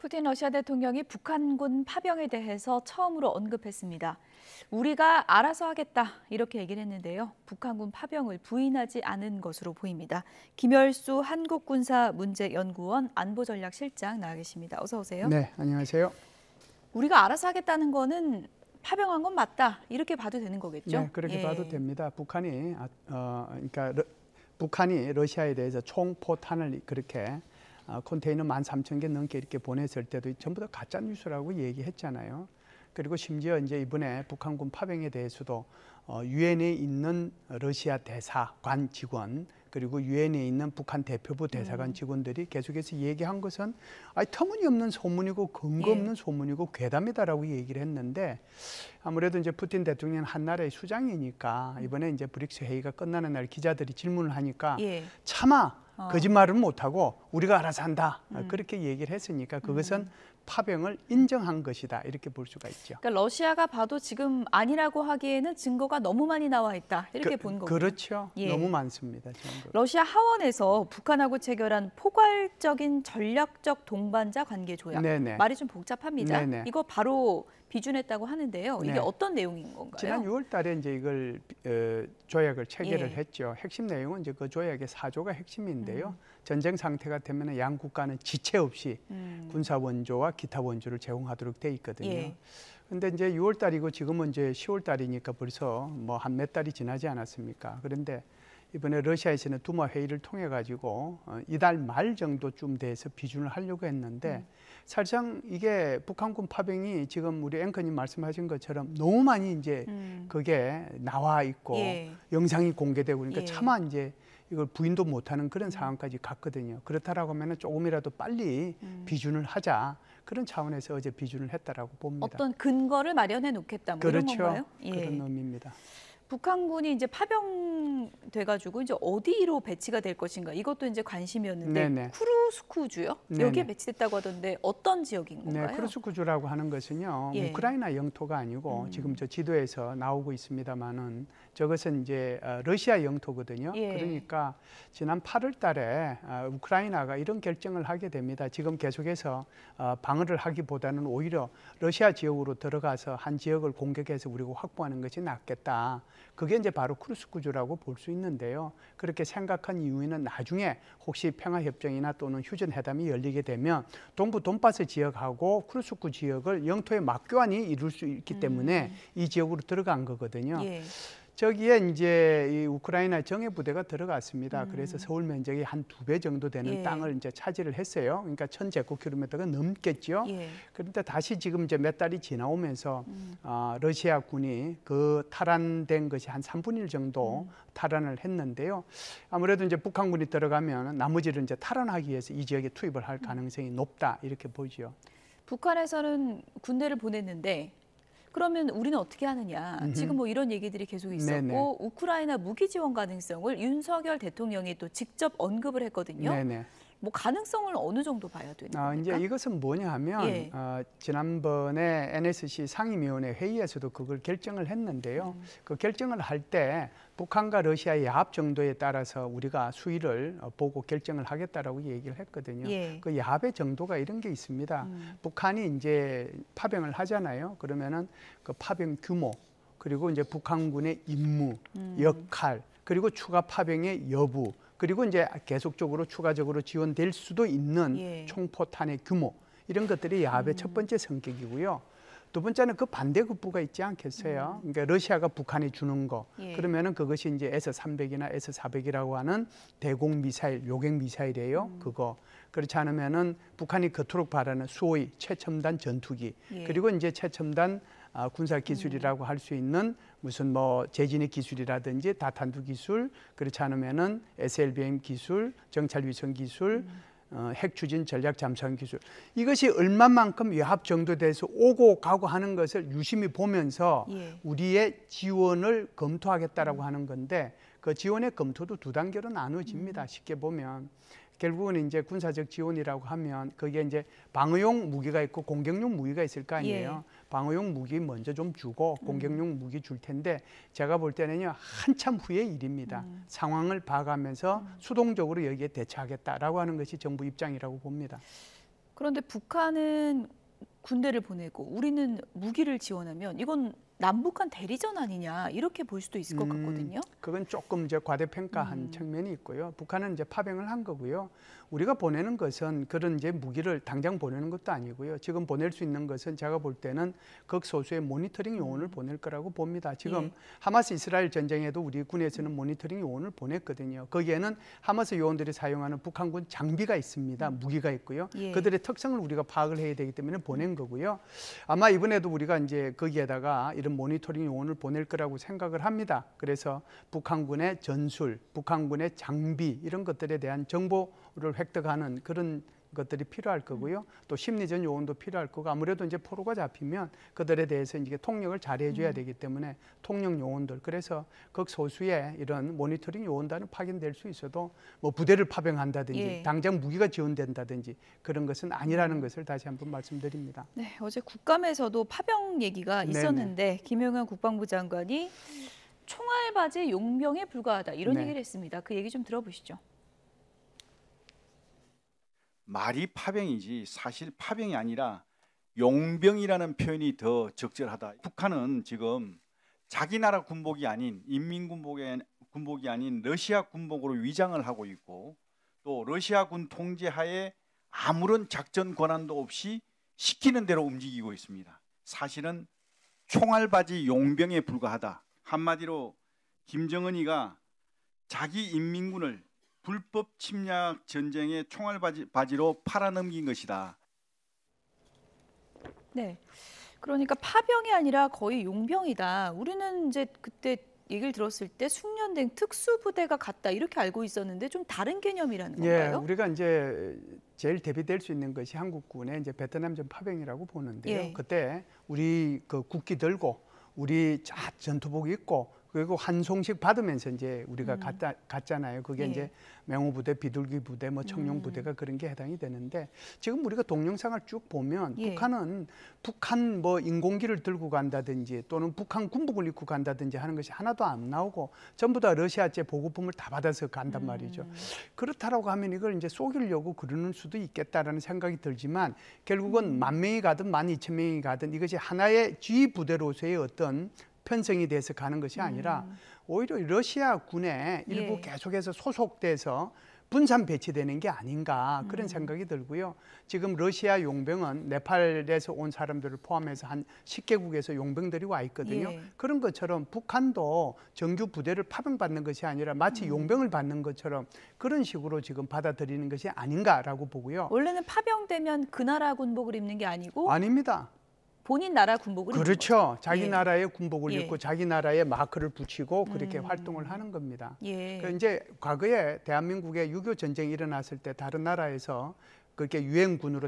푸틴 러시아 대통령이 북한군 파병에 대해서 처음으로 언급했습니다. 우리가 알아서 하겠다 이렇게 얘기를 했는데요. 북한군 파병을 부인하지 않은 것으로 보입니다. 김열수 한국군사문제연구원 안보전략실장 나와 계십니다. 어서 오세요. 네, 안녕하세요. 우리가 알아서 하겠다는 거는 파병한 건 맞다 이렇게 봐도 되는 거겠죠? 네, 그렇게 봐도 됩니다. 북한이 러시아에 대해서 총포탄을 그렇게 컨테이너 13,000개 넘게 이렇게 보냈을 때도 전부 다 가짜 뉴스라고 얘기했잖아요. 그리고 심지어 이제 이번에 북한군 파병에 대해서도 유엔에 있는 러시아 대사관 직원 그리고 유엔에 있는 북한 대표부 대사관 직원들이 계속해서 얘기한 것은 터무니없는 소문이고 근거 없는 소문이고 괴담이다라고 얘기를 했는데, 아무래도 이제 푸틴 대통령은 한 나라의 수장이니까 이번에 이제 브릭스 회의가 끝나는 날 기자들이 질문을 하니까 차마 거짓말은 못하고 우리가 알아서 한다 그렇게 얘기를 했으니까 그것은 파병을 인정한 것이다 이렇게 볼 수가 있죠. 그러니까 러시아가 봐도 지금 아니라고 하기에는 증거가 너무 많이 나와 있다 이렇게 본 거군요. 그렇죠. 너무 많습니다. 증거. 러시아 하원에서 북한하고 체결한 포괄적인 전략적 동반자 관계 조약. 말이 좀 복잡합니다. 이거 바로 비준했다고 하는데요. 이게 어떤 내용인 건가요? 지난 6월 달에 이제 이걸 조약을 체결을 했죠. 핵심 내용은 이제 그 조약의 4조가 핵심인데요. 전쟁 상태가 되면 양 국가는 지체 없이 군사 원조와 기타 원조를 제공하도록 돼 있거든요. 근데 이제 6월 달이고 지금은 이제 10월 달이니까 벌써 뭐 한 몇 달이 지나지 않았습니까? 그런데 이번에 러시아에서는 두마 회의를 통해 가지고 이달 말 정도쯤 돼서 비준을 하려고 했는데 사실상 이게 북한군 파병이 지금 우리 앵커님 말씀하신 것처럼 너무 많이 이제 그게 나와 있고 영상이 공개되고 그러니까 차마 이제 이걸 부인도 못하는 그런 상황까지 갔거든요. 그렇다라고 하면 조금이라도 빨리 비준을 하자 그런 차원에서 어제 비준을 했다라고 봅니다. 어떤 근거를 마련해 놓겠다 뭐 이런 건가요? 그런 의미입니다. 북한군이 이제 파병돼가지고 이제 어디로 배치가 될 것인가 이것도 이제 관심이었는데 쿠루스크주요? 여기에 배치됐다고 하던데 어떤 지역인 건가요? 네, 쿠루스크주라고 하는 것은요 우크라이나 영토가 아니고 지금 저 지도에서 나오고 있습니다만은 저것은 이제 러시아 영토거든요. 그러니까 지난 8월달에 우크라이나가 이런 결정을 하게 됩니다. 지금 계속해서 방어를 하기보다는 오히려 러시아 지역으로 들어가서 한 지역을 공격해서 우리가 확보하는 것이 낫겠다. 그게 이제 바로 쿠루스크주라고 볼 수 있는데요. 그렇게 생각한 이유는 나중에 혹시 평화협정이나 또는 휴전회담이 열리게 되면 동부 돈바스 지역하고 쿠루스크 지역을 영토의 맞교환이 이룰 수 있기 때문에 이 지역으로 들어간 거거든요. 저기에 이제 이 우크라이나 정예부대가 들어갔습니다. 그래서 서울 면적이 한 2배 정도 되는 땅을 이제 차지를 했어요. 그러니까 1000제곱킬로미터가 넘겠죠. 그런데 다시 지금 이제 몇 달이 지나오면서 러시아 군이 그 탈환된 것이 한 3분의 1 정도 탈환을 했는데요. 아무래도 이제 북한군이 들어가면 나머지를 이제 탈환하기 위해서 이 지역에 투입을 할 가능성이 높다 이렇게 보죠. 북한에서는 군대를 보냈는데 그러면 우리는 어떻게 하느냐. 지금 뭐 이런 얘기들이 계속 있었고 우크라이나 무기 지원 가능성을 윤석열 대통령이 또 직접 언급을 했거든요. 뭐 가능성을 어느 정도 봐야 되는 겁니까? 이제 이것은 뭐냐 하면 지난번에 NSC 상임위원회 회의에서도 그걸 결정을 했는데요. 그 결정을 할 때 북한과 러시아의 야합 정도에 따라서 우리가 수위를 보고 결정을 하겠다라고 얘기를 했거든요. 그 야합의 정도가 이런 게 있습니다. 북한이 이제 파병을 하잖아요. 그러면은 그 파병 규모 그리고 이제 북한군의 임무, 역할 그리고 추가 파병의 여부 그리고 이제 계속적으로 추가적으로 지원될 수도 있는 총포탄의 규모 이런 것들이 야합의 첫 번째 성격이고요. 두 번째는 그 반대급부가 있지 않겠어요? 그러니까 러시아가 북한에 주는 거 그러면은 그것이 이제 S-300이나 S-400이라고 하는 대공 미사일, 요격 미사일이에요. 그거 그렇지 않으면은 북한이 그토록 바라는 수호의 최첨단 전투기 그리고 이제 최첨단 군사 기술이라고 할 수 있는 무슨 뭐 재진입 기술이라든지 다탄두 기술 그렇지 않으면은 SLBM 기술, 정찰 위성 기술, 핵 추진 전략 잠수함 기술 이것이 얼마만큼 야합 정도 돼서 오고 가고 하는 것을 유심히 보면서 우리의 지원을 검토하겠다라고 하는 건데 그 지원의 검토도 두 단계로 나눠집니다. 쉽게 보면. 결국은 이제 군사적 지원이라고 하면 그게 이제 방어용 무기가 있고 공격용 무기가 있을 거 아니에요. 방어용 무기 먼저 좀 주고 공격용 무기 줄 텐데 제가 볼 때는요 한참 후의 일입니다. 상황을 봐가면서 수동적으로 여기에 대처하겠다라고 하는 것이 정부 입장이라고 봅니다. 그런데 북한은 군대를 보내고 우리는 무기를 지원하면 이건 남북한 대리전 아니냐 이렇게 볼 수도 있을 것 같거든요. 그건 조금 이제 과대평가한 측면이 있고요. 북한은 이제 파병을 한 거고요. 우리가 보내는 것은 그런 이제 무기를 당장 보내는 것도 아니고요. 지금 보낼 수 있는 것은 제가 볼 때는 극소수의 모니터링 요원을 보낼 거라고 봅니다. 지금 하마스 이스라엘 전쟁에도 우리 군에서는 모니터링 요원을 보냈거든요. 거기에는 하마스 요원들이 사용하는 북한군 장비가 있습니다. 무기가 있고요. 그들의 특성을 우리가 파악을 해야 되기 때문에 보낸 거고요. 아마 이번에도 우리가 이제 거기에다가 이런 모니터링 요원을 보낼 거라고 생각을 합니다. 그래서 북한군의 전술, 북한군의 장비 이런 것들에 대한 정보를 획득하는 그런 것들이 필요할 거고요. 또 심리전 요원도 필요할 거고 아무래도 이제 포로가 잡히면 그들에 대해서 이제 통역을 잘 해줘야 되기 때문에 통역 요원들 그래서 극소수의 이런 모니터링 요원단은 파견될 수 있어도 뭐 부대를 파병한다든지 당장 무기가 지원된다든지 그런 것은 아니라는 것을 다시 한번 말씀드립니다. 네, 어제 국감에서도 파병 얘기가 있었는데 김영현 국방부 장관이 총알바지 용병에 불과하다 이런 얘기를 했습니다. 그 얘기 좀 들어보시죠. 말이 파병이지 사실 파병이 아니라 용병이라는 표현이 더 적절하다. 북한은 지금 자기 나라 군복이 아닌 인민군복이 아닌 러시아 군복으로 위장을 하고 있고 또 러시아 군 통제하에 아무런 작전 권한도 없이 시키는 대로 움직이고 있습니다. 사실은 총알바지 용병에 불과하다. 한마디로 김정은이가 자기 인민군을 불법 침략 전쟁의 총알바지로 팔아넘긴 것이다. 네, 그러니까 파병이 아니라 거의 용병이다. 우리는 이제 그때 얘기를 들었을 때 숙련된 특수부대가 같다 이렇게 알고 있었는데 좀 다른 개념이라는 건가요? 우리가 이제 제일 대비될 수 있는 것이 한국군의 이제 베트남전 파병이라고 보는데요. 그때 우리 그 국기 들고 우리 전투복 입고 그리고 한 송씩 받으면서 이제 우리가 갔잖아요. 그게 이제 맹호부대, 비둘기 부대, 뭐 청룡 부대가 그런 게 해당이 되는데 지금 우리가 동영상을 쭉 보면 북한은 북한 뭐 인공기를 들고 간다든지 또는 북한 군복을 입고 간다든지 하는 것이 하나도 안 나오고 전부 다 러시아제 보급품을 다 받아서 간단 말이죠. 그렇다라고 하면 이걸 이제 속이려고 그러는 수도 있겠다라는 생각이 들지만 결국은 10,000명이 가든 12,000명이 가든 이것이 하나의 지휘부대로서의 어떤 편성이 돼서 가는 것이 아니라 오히려 러시아 군에 일부 계속해서 소속돼서 분산 배치되는 게 아닌가 그런 생각이 들고요. 지금 러시아 용병은 네팔에서 온 사람들을 포함해서 한 10개국에서 용병들이 와 있거든요. 그런 것처럼 북한도 정규 부대를 파병받는 것이 아니라 마치 용병을 받는 것처럼 그런 식으로 지금 받아들이는 것이 아닌가라고 보고요. 원래는 파병되면 그 나라 군복을 입는 게 아니고? 아닙니다. 본인 나라 군복을 입는 거죠. 그렇죠. 자기 나라의 군복을 입고 자기 나라의 마크를 붙이고 그렇게 활동을 하는 겁니다. 그 이제 과거에 대한민국의 6.25 전쟁이 일어났을 때 다른 나라에서 그렇게 유엔군으로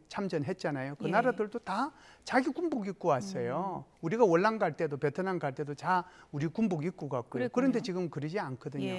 참전했잖아요. 그 나라들도 다 자기 군복 입고 왔어요. 우리가 월남 갈 때도 베트남 갈 때도 다 우리 군복 입고 갔고요. 그런데 지금 그러지 않거든요.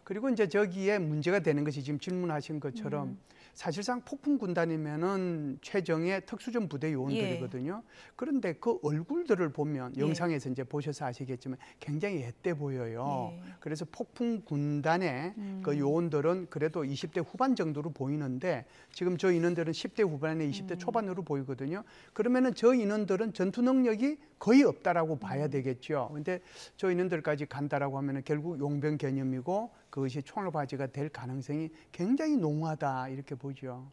그리고 이제 저기에 문제가 되는 것이 지금 질문하신 것처럼 사실상 폭풍 군단이면은 최정예 특수전 부대 요원들이거든요. 그런데 그 얼굴들을 보면 영상에서 이제 보셔서 아시겠지만 굉장히 앳돼 보여요. 그래서 폭풍 군단의 그 요원들은 그래도 20대 후반 정도로 보이는데 지금 저 인원들은 10대 후반에 20대 초반으로 보이거든요. 그러면은 저 인원들은 전투 능력이 거의 없다라고 봐야 되겠죠. 근데 저 인원들까지 간다라고 하면은 결국 용병 개념이고 그것이 총알바지가 될 가능성이 굉장히 농후하다 이렇게 보죠.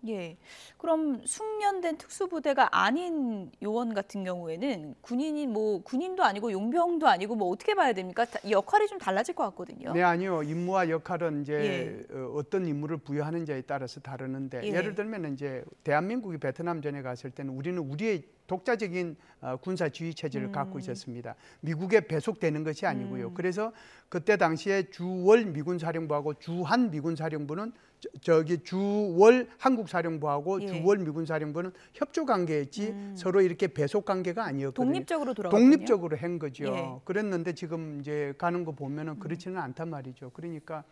그럼 숙련된 특수부대가 아닌 요원 같은 경우에는 군인도 아니고 용병도 아니고 뭐 어떻게 봐야 됩니까? 역할이 좀 달라질 것 같거든요. 네, 아니요. 임무와 역할은 이제 어떤 임무를 부여하는지에 따라서 다르는데 예를 들면 이제 대한민국이 베트남전에 갔을 때는 우리는 우리의 독자적인 군사 지휘 체제를 갖고 있었습니다. 미국에 배속되는 것이 아니고요. 그래서 그때 당시에 주월 미군 사령부하고 주한 미군 사령부는 주월 한국 사령부하고 주월 미군 사령부는 협조 관계였지 서로 이렇게 배속 관계가 아니었거든요. 독립적으로 돌아갔군요. 독립적으로 한 거죠. 그랬는데 지금 이제 가는 거 보면은 그렇지는 않단 말이죠. 그러니까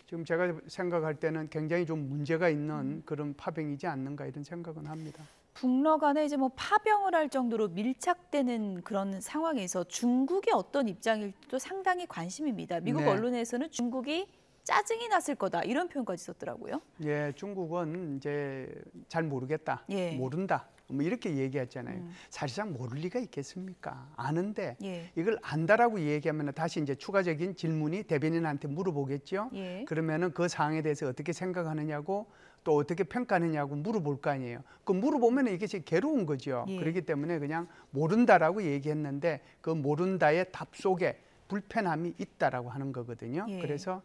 지금 제가 생각할 때는 굉장히 좀 문제가 있는 그런 파병이지 않는가 이런 생각은 합니다. 북러 간에 이제 뭐 파병을 할 정도로 밀착되는 그런 상황에서 중국의 어떤 입장일지도 상당히 관심입니다. 미국 언론에서는 중국이 짜증이 났을 거다 이런 표현까지 썼더라고요. 예, 중국은 이제 잘 모르겠다, 예. 모른다. 뭐 이렇게 얘기했잖아요. 사실상 모를 리가 있겠습니까? 아는데 예. 이걸 안다라고 얘기하면 다시 이제 추가적인 질문이 대변인한테 물어보겠죠. 예. 그러면은 그 사항에 대해서 어떻게 생각하느냐고 또 어떻게 평가하느냐고 물어볼 거 아니에요. 그 물어보면 이게 제일 괴로운 거죠. 예. 그렇기 때문에 그냥 모른다라고 얘기했는데 그 모른다의 답 속에 불편함이 있다라고 하는 거거든요. 예. 그래서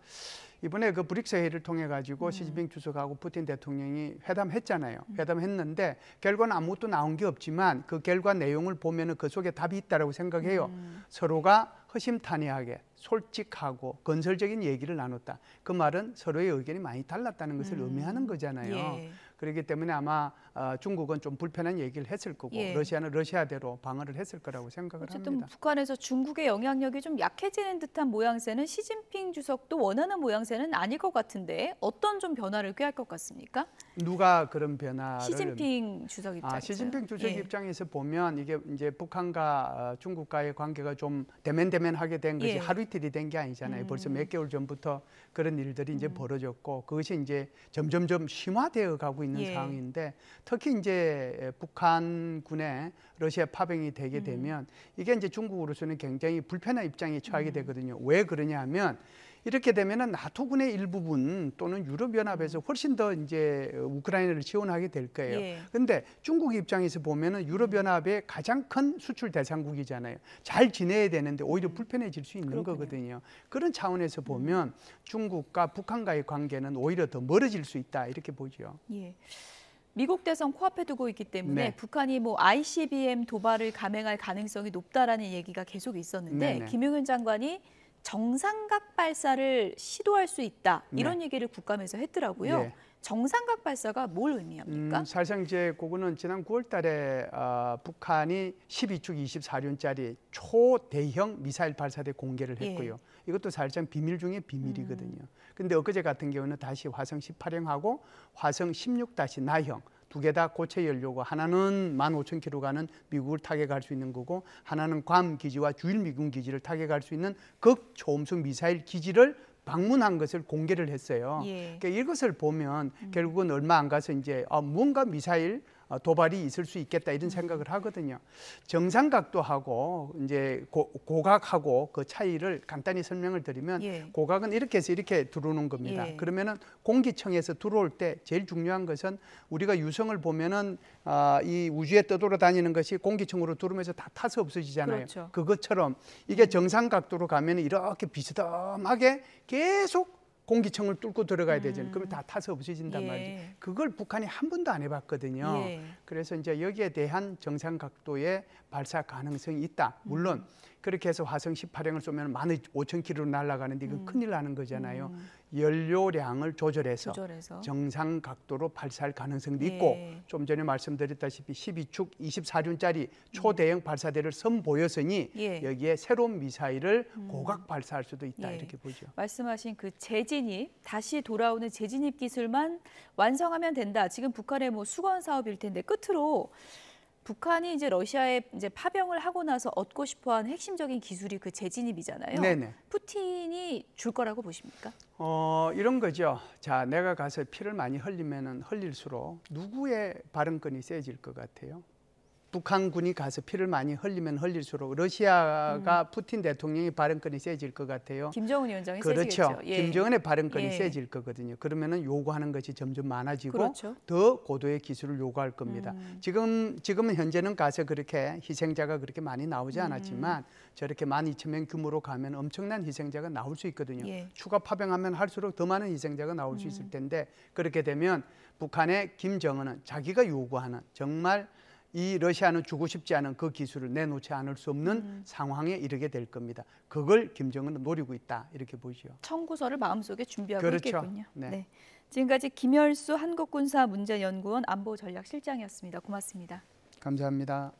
이번에 그 브릭스 회의를 통해 가지고 시진핑 주석하고 푸틴 대통령이 회담했잖아요. 회담했는데 결과는 아무것도 나온 게 없지만 그 결과 내용을 보면은 그 속에 답이 있다라고 생각해요. 서로가 허심탄회하게 솔직하고 건설적인 얘기를 나눴다. 그 말은 서로의 의견이 많이 달랐다는 것을 의미하는 거잖아요. 예. 그렇기 때문에 아마 중국은 좀 불편한 얘기를 했을 거고 예. 러시아는 러시아대로 방어를 했을 거라고 생각을 어쨌든 합니다. 북한에서 중국의 영향력이 좀 약해지는 듯한 모양새는 시진핑 주석도 원하는 모양새는 아닐 것 같은데 어떤 좀 변화를 꾀할 것 같습니까? 누가 그런 변화를 시진핑 주석 입장에서. 시진핑 주석 예. 입장에서 보면 이게 이제 북한과 중국과의 관계가 좀 대면대면하게 된 것이 예. 하루 이틀이 된 게 아니잖아요. 벌써 몇 개월 전부터 그런 일들이 이제 벌어졌고 그것이 이제 점점점 심화되어 가고 있는 예. 상황인데 특히 이제 북한군의 러시아 파병이 되게 되면 이게 이제 중국으로서는 굉장히 불편한 입장에 처하게 되거든요. 왜 그러냐면 이렇게 되면은 나토군의 일부분 또는 유럽연합에서 훨씬 더 이제 우크라이나를 지원하게 될 거예요. 예. 근데 중국 입장에서 보면은 유럽연합의 가장 큰 수출 대상국이잖아요. 잘 지내야 되는데 오히려 불편해질 수 있는 그렇군요. 거거든요. 그런 차원에서 보면 중국과 북한과의 관계는 오히려 더 멀어질 수 있다 이렇게 보죠. 예. 미국 대선 코앞에 두고 있기 때문에 네. 북한이 뭐 ICBM 도발을 감행할 가능성이 높다라는 얘기가 계속 있었는데 네네. 김용현 장관이 정상각 발사를 시도할 수 있다 이런 네. 얘기를 국감에서 했더라고요. 예. 정상각 발사가 뭘 의미합니까? 사실상 이제 그거는 지난 9월달에 북한이 12축 24륜짜리 초대형 미사일 발사대 공개를 했고요. 이것도 사실상 비밀 중에 비밀이거든요. 근데 엊그제 같은 경우는 다시 화성 18형하고 화성 16-나형 두 개 다 고체 연료고 하나는 15,000km 가는 미국을 타격할 수 있는 거고 하나는 괌 기지와 주일 미군 기지를 타격할 수 있는 극초음속 미사일 기지를 방문한 것을 공개를 했어요. 예. 그러니까 이것을 보면 결국은 얼마 안 가서 이제 무언가 미사일 도발이 있을 수 있겠다 이런 생각을 하거든요. 정상각도하고 이제 고각하고 그 차이를 간단히 설명을 드리면 예. 고각은 이렇게 해서 이렇게 들어오는 겁니다. 예. 그러면은 공기청에서 들어올 때 제일 중요한 것은 우리가 유성을 보면은 이 우주에 떠돌아다니는 것이 공기청으로 들어오면서 다 타서 없어지잖아요. 그렇죠. 그것처럼 이게 정상각도로 가면 이렇게 비스듬하게 계속 공기청을 뚫고 들어가야 되잖아요. 그러면 다 타서 없어진단 예. 말이죠. 그걸 북한이 한 번도 안 해봤거든요. 예. 그래서 이제 여기에 대한 정상 각도의 발사 가능성이 있다. 물론 그렇게 해서 화성 18형을 쏘면 15,000km로 날아가는데 이건 큰일 나는 거잖아요. 연료량을 조절해서 정상 각도로 발사할 가능성도 있고 좀 전에 말씀드렸다시피 12축 24륜짜리 초대형 발사대를 선보였으니 여기에 새로운 미사일을 고각 발사할 수도 있다 이렇게 보죠. 말씀하신 그 재진입, 다시 돌아오는 재진입 기술만 완성하면 된다. 지금 북한의 뭐 수건 사업일 텐데 끝으로 북한이 이제 러시아에 이제 파병을 하고 나서 얻고 싶어하는 핵심적인 기술이 그 재진입이잖아요. 네네. 푸틴이 줄 거라고 보십니까? 이런 거죠. 자, 내가 가서 피를 많이 흘리면은 흘릴수록 누구의 발언권이 세질 것 같아요? 북한군이 가서 피를 많이 흘리면 흘릴수록 러시아가 푸틴 대통령의 발언권이 세질 것 같아요. 김정은 위원장이 그렇죠. 세지겠죠. 김정은의 발언권이 세질 거거든요. 그러면은 요구하는 것이 점점 많아지고 그렇죠. 더 고도의 기술을 요구할 겁니다. 지금은 현재는 가서 그렇게 희생자가 그렇게 많이 나오지 않았지만 저렇게 12,000명 규모로 가면 엄청난 희생자가 나올 수 있거든요. 추가 파병하면 할수록 더 많은 희생자가 나올 수 있을 텐데 그렇게 되면 북한의 김정은은 자기가 요구하는 정말 이 러시아는 주고 싶지 않은 그 기술을 내놓지 않을 수 없는 상황에 이르게 될 겁니다. 그걸 김정은은 노리고 있다 이렇게 보죠. 청구서를 마음속에 준비하고 그렇죠. 있겠군요. 네. 지금까지 김열수 한국군사문제연구원 안보전략실장이었습니다. 고맙습니다. 감사합니다.